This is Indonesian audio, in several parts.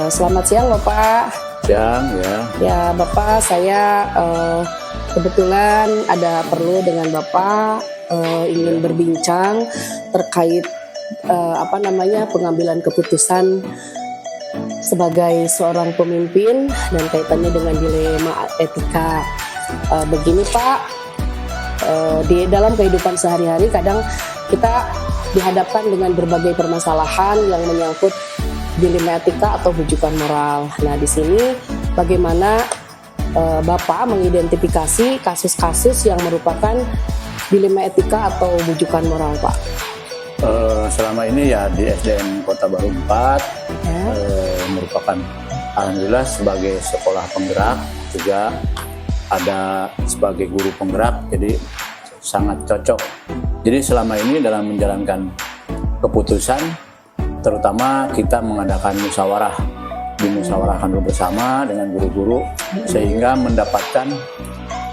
Selamat siang Bapak. Siang ya. Ya Bapak, saya kebetulan ada perlu dengan Bapak, ingin berbincang terkait pengambilan keputusan sebagai seorang pemimpin dan kaitannya dengan dilema etika. Begini Pak, di dalam kehidupan sehari-hari kadang kita dihadapkan dengan berbagai permasalahan yang menyangkut dilema etika atau rujukan moral. Nah, di sini bagaimana Bapak mengidentifikasi kasus-kasus yang merupakan dilema etika atau rujukan moral, Pak? Selama ini ya di SDN Kota Baru 4 merupakan alhamdulillah sebagai sekolah penggerak, juga ada sebagai guru penggerak, jadi sangat cocok. Jadi selama ini dalam menjalankan keputusan, terutama kita mengadakan musyawarah, dimusyawarahkan bersama dengan guru-guru sehingga mendapatkan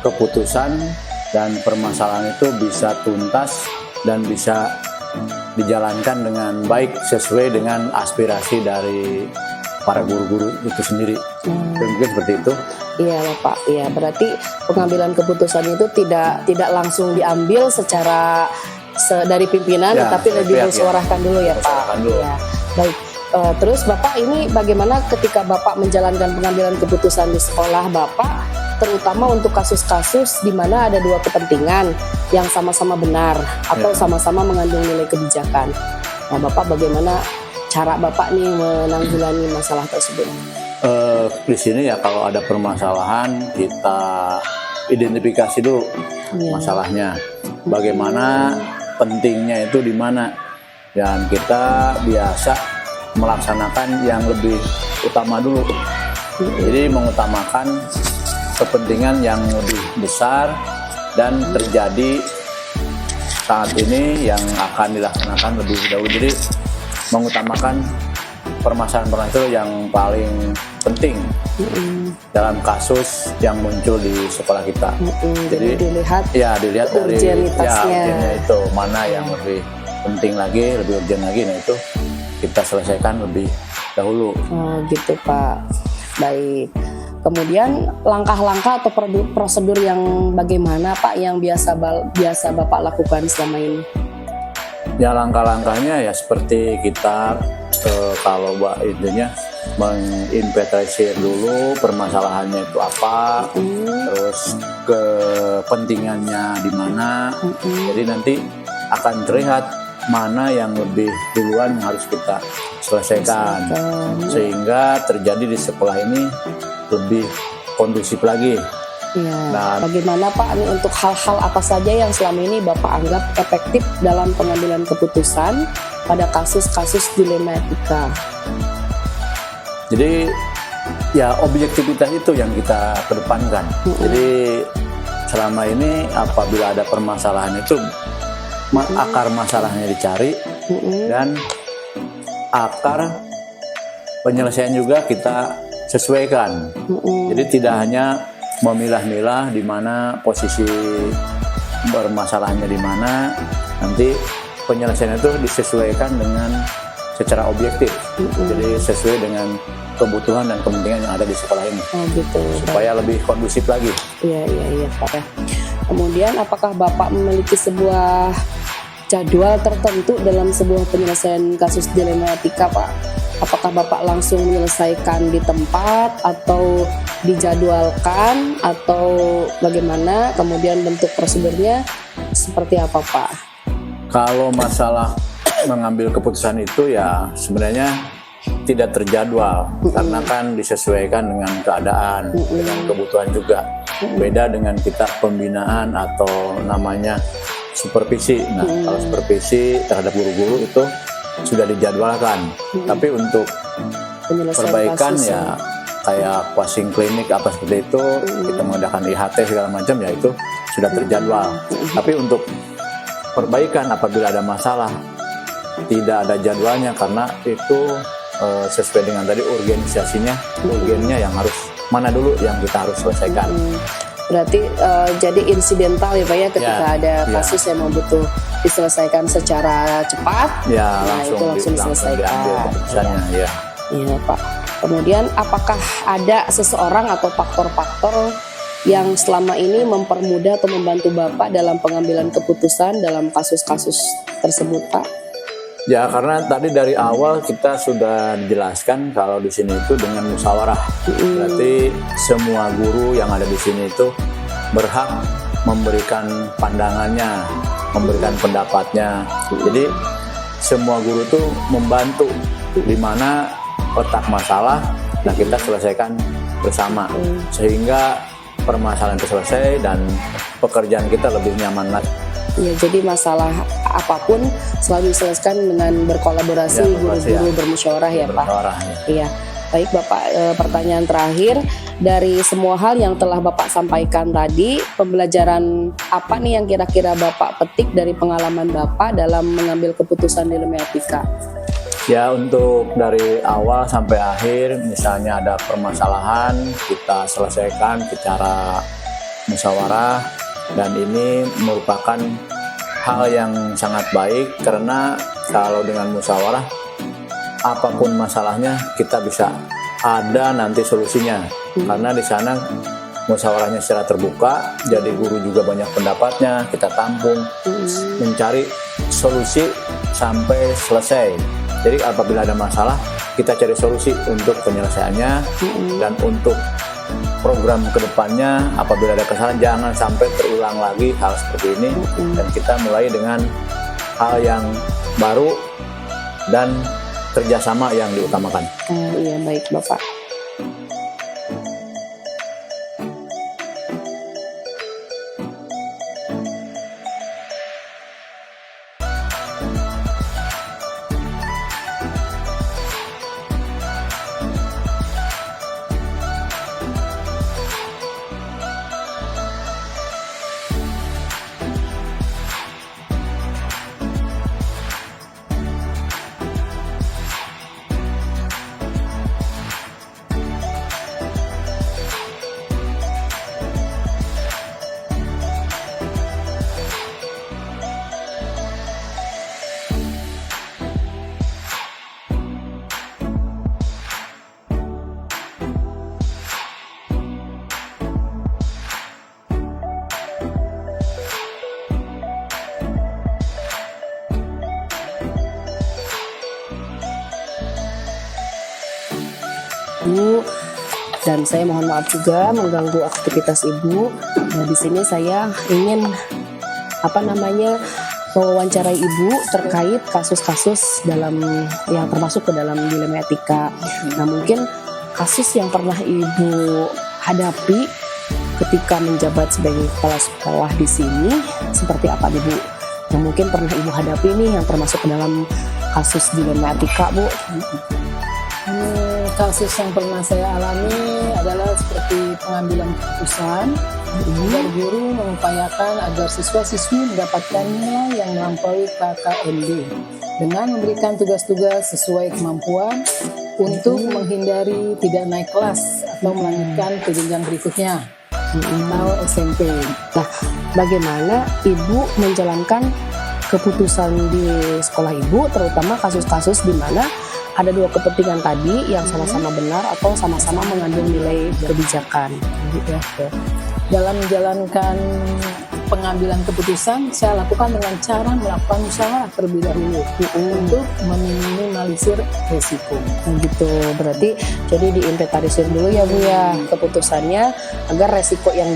keputusan dan permasalahan itu bisa tuntas dan bisa dijalankan dengan baik sesuai dengan aspirasi dari para guru-guru itu sendiri. Mungkin seperti itu. Iya Pak, iya, berarti pengambilan keputusan itu tidak langsung diambil secara dari pimpinan, ya, tapi dimusyawarahkan dulu ya Pak. Dulu. Ya, baik. Terus Bapak ini bagaimana ketika Bapak menjalankan pengambilan keputusan di sekolah Bapak, terutama untuk kasus-kasus di mana ada dua kepentingan yang sama-sama benar atau sama-sama mengandung nilai kebijakan. Nah, Bapak bagaimana cara Bapak nih menanggulangi masalah tersebut? Di sini ya kalau ada permasalahan kita identifikasi dulu masalahnya, bagaimana pentingnya itu di mana, dan kita biasa melaksanakan yang lebih utama dulu. Jadi mengutamakan kepentingan yang lebih besar dan terjadi saat ini yang akan dilaksanakan lebih dahulu. Jadi mengutamakan permasalahan itu yang paling penting dalam kasus yang muncul di sekolah kita. Jadi dilihat dari urgenitasnya itu mana yang lebih penting lagi, lebih urgent lagi, nah itu kita selesaikan lebih dahulu. Oh gitu Pak. Baik. Kemudian langkah-langkah atau prosedur yang bagaimana Pak yang biasa Bapak lakukan selama ini? Ya langkah-langkahnya ya seperti kita kalau intinya menginventarisir dulu permasalahannya itu apa, terus kepentingannya di mana. Jadi nanti akan terlihat mana yang lebih duluan harus kita selesaikan sehingga terjadi di sekolah ini lebih kondusif lagi. Ya, nah, bagaimana Pak ini untuk hal-hal apa saja yang selama ini Bapak anggap efektif dalam pengambilan keputusan pada kasus-kasus dilema etika? Jadi ya objektivitas itu yang kita kedepankan. Jadi selama ini apabila ada permasalahan itu akar masalahnya dicari dan akar penyelesaian juga kita sesuaikan. Jadi tidak hanya memilah-milah di mana posisi bermasalahnya di mana, nanti penyelesaian itu disesuaikan dengan secara objektif. Jadi sesuai dengan kebutuhan dan kepentingan yang ada di sekolah ini. Oh gitu. Supaya lebih kondusif lagi. Iya Pak. Kemudian apakah Bapak memiliki sebuah jadwal tertentu dalam sebuah penyelesaian kasus dilema etika Pak? Apakah Bapak langsung menyelesaikan di tempat atau dijadwalkan atau bagaimana? Kemudian bentuk prosedurnya seperti apa Pak? Kalau masalah mengambil keputusan itu ya sebenarnya tidak terjadwal karena kan disesuaikan dengan keadaan, dengan kebutuhan juga. Beda dengan kita pembinaan atau namanya supervisi. Nah, kalau supervisi terhadap guru-guru itu sudah dijadwalkan. Tapi untuk perbaikan ya kayak passing klinik apa seperti itu, kita mengadakan IHT segala macam ya itu sudah terjadwal. Tapi untuk perbaikan apabila ada masalah tidak ada jadwalnya karena itu sesuai dengan tadi urgensinya yang harus mana dulu yang kita harus selesaikan. Berarti jadi insidental ya Pak ya ketika ada kasus yang butuh diselesaikan secara cepat, ya, nah itu langsung diselesaikan. Iya Pak. Kemudian apakah ada seseorang atau faktor-faktor yang selama ini mempermudah atau membantu Bapak dalam pengambilan keputusan dalam kasus-kasus tersebut, Pak? Ya, karena tadi dari awal kita sudah dijelaskan kalau di sini itu dengan musyawarah. Berarti semua guru yang ada di sini itu berhak memberikan pandangannya, memberikan pendapatnya. Jadi semua guru itu membantu di mana letak masalah, nah kita selesaikan bersama sehingga permasalahan itu selesai dan pekerjaan kita lebih nyaman lagi. Ya, jadi masalah apapun selalu diselesaikan dengan berkolaborasi, guru-guru bermusyawarah ya Pak. Iya. Baik Bapak, pertanyaan terakhir, dari semua hal yang telah Bapak sampaikan tadi, pembelajaran apa nih yang kira-kira Bapak petik dari pengalaman Bapak dalam mengambil keputusan di ilmu etika? Ya, untuk dari awal sampai akhir, misalnya ada permasalahan, kita selesaikan secara musyawarah, dan ini merupakan hal yang sangat baik karena kalau dengan musyawarah, apapun masalahnya kita bisa ada nanti solusinya. Karena di sana musyawarahnya secara terbuka, jadi guru juga banyak pendapatnya, kita tampung, mencari solusi sampai selesai. Jadi apabila ada masalah, kita cari solusi untuk penyelesaiannya, dan untuk program kedepannya apabila ada kesalahan jangan sampai terulang lagi hal seperti ini, dan kita mulai dengan hal yang baru dan kerjasama yang diutamakan. Iya, baik Bapak. Ibu, dan saya mohon maaf juga mengganggu aktivitas Ibu. Nah, di sini saya ingin mewawancarai Ibu terkait kasus-kasus dalam yang termasuk ke dalam dilema etika. Nah, mungkin kasus yang pernah Ibu hadapi ketika menjabat sebagai kepala sekolah di sini seperti apa, Bu? Yang mungkin pernah Ibu hadapi nih yang termasuk ke dalam kasus dilema etika, Bu? Kasus yang pernah saya alami adalah seperti pengambilan keputusan. Dan guru mengupayakan agar siswa-siswi mendapatkan nilai yang melampaui KKMD dengan memberikan tugas-tugas sesuai kemampuan untuk menghindari tidak naik kelas atau melanjutkan ke jenjang berikutnya atau SMP. Nah, bagaimana Ibu menjalankan keputusan di sekolah Ibu, terutama kasus-kasus di mana ada dua kepentingan tadi yang sama-sama benar atau sama-sama mengandung nilai kebijakan? Dalam menjalankan pengambilan keputusan, saya lakukan dengan cara melakukan musyawarah terlebih dahulu untuk meminimalisir resiko. Gitu, berarti jadi diinventarisir dulu ya Bu ya keputusannya agar resiko yang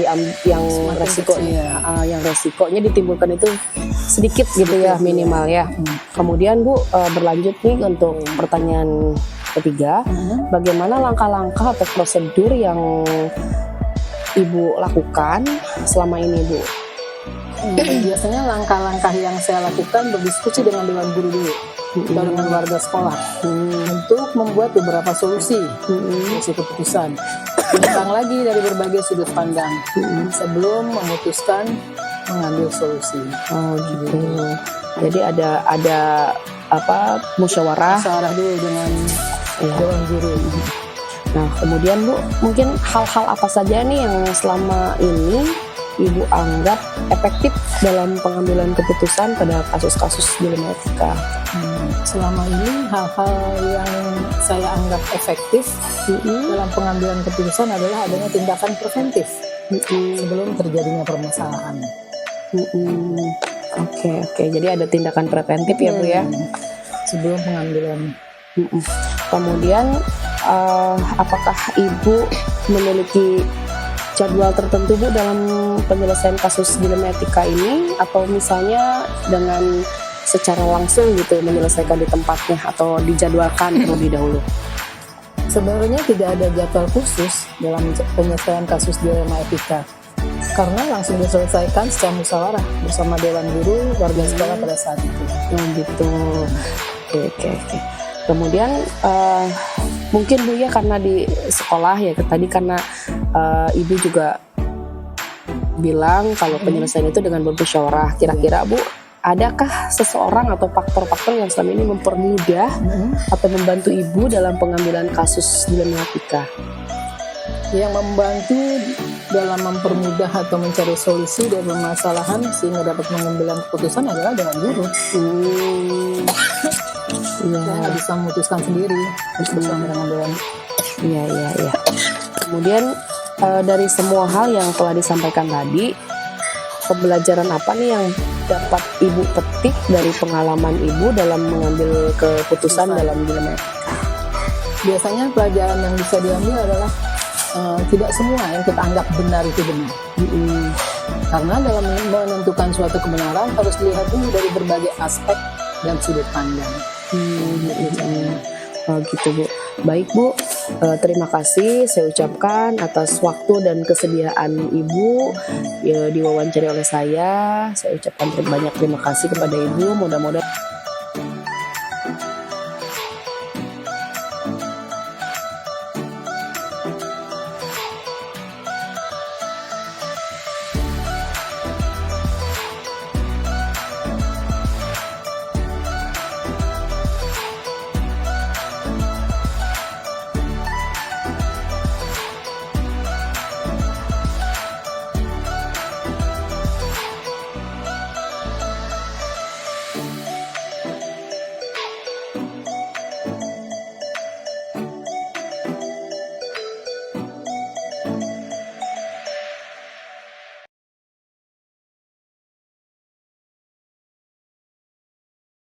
resikonya ditimbulkan itu sedikit gitu ya, minimal ya. Kemudian Bu, berlanjut nih untuk pertanyaan ketiga, bagaimana langkah-langkah atau prosedur yang Ibu lakukan selama ini, Bu? Biasanya langkah-langkah yang saya lakukan berdiskusi dengan dewan guru dulu atau dengan warga sekolah untuk membuat beberapa solusi keputusan tentang lagi dari berbagai sudut pandang sebelum memutuskan mengambil solusi. Oh gitu. Jadi ada musyawarah dulu dengan dewan guru. Nah, kemudian Bu, mungkin hal-hal apa saja nih yang selama ini Ibu anggap efektif dalam pengambilan keputusan pada kasus-kasus dilema etika? Selama ini hal-hal yang saya anggap efektif dalam pengambilan keputusan adalah adanya tindakan preventif sebelum terjadinya permasalahan. Oke, jadi ada tindakan preventif ya Bu ya. Sebelum pengambilan. Kemudian apakah Ibu memiliki jadwal tertentu Bu dalam penyelesaian kasus dilema etika ini, atau misalnya dengan secara langsung gitu menyelesaikan di tempatnya atau dijadwalkan terlebih dahulu? Sebenarnya tidak ada jadwal khusus dalam penyelesaian kasus dilema etika, karena langsung diselesaikan secara musyawarah bersama Dewan Guru warga sekolah pada saat itu. Gitu. Oke. Kemudian mungkin Bu ya, karena di sekolah ya tadi, karena Ibu juga bilang kalau penyelesaian itu dengan bermusyawarah, kira-kira Bu, adakah seseorang atau faktor-faktor yang selama ini mempermudah atau membantu Ibu dalam pengambilan kasus dilema etika? Yang membantu dalam mempermudah atau mencari solusi dari permasalahan sehingga dapat mengambil keputusan adalah dengan guru. Saya nggak bisa memutuskan sendiri, harus bersama dengan Dewan. Iya. Kemudian dari semua hal yang telah disampaikan tadi, pembelajaran apa nih yang dapat Ibu petik dari pengalaman Ibu dalam mengambil keputusan dalam dilema etika? Biasanya pelajaran yang bisa diambil adalah tidak semua yang kita anggap benar itu benar. Karena dalam menentukan suatu kebenaran harus dilihat dulu dari berbagai aspek dan sudut pandang. Gitu Bu. Baik Bu, terima kasih saya ucapkan atas waktu dan kesediaan Ibu ya, diwawancari oleh saya. Saya ucapkan banyak terima kasih kepada Ibu. Mudah-mudahan